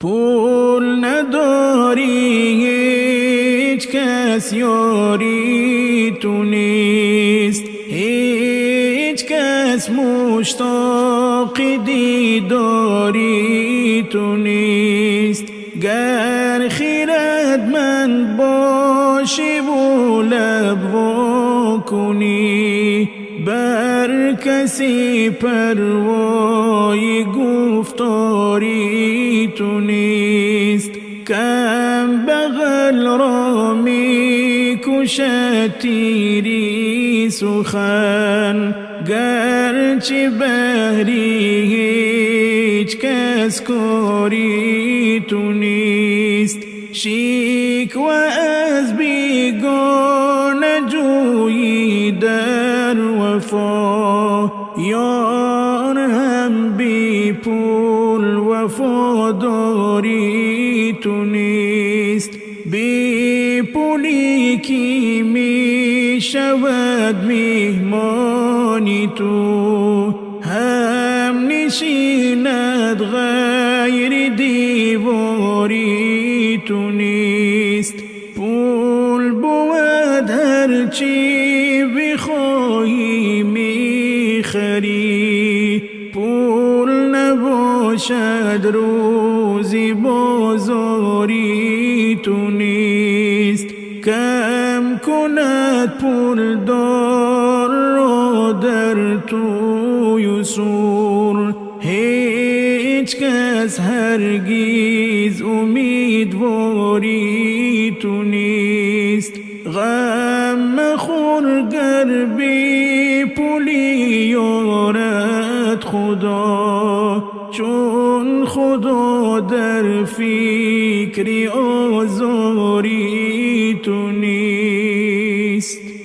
پول نداری هیچ کس یاری تو نیست، هیچ کس مشتاق دیداری تو نیست. گر خیرتمند باشی و لب وا کنی، بر کسی پروای گفتاری تو نیست. کم بغل را می کشد تیری سخن، گرچه بهری هیچ کس کاری تو نیست. شکوه از بیگانه جویی در وفا، یار هم بی پول وفاداری تو نیست. بی پولی کی می شود میهمانی تو، هم نشیند غیر دیواری تو نیست. پول بود هرچی بخواهی میخری، پول نباشد روزی بازاری تو نیست. کم کند پول دار را در توی و سور، هیچ کس هرگز امیدواری تو نیست. غم مخور گر بی پولی یارد خدا، چون خدا در فکر آزاری تو نیست.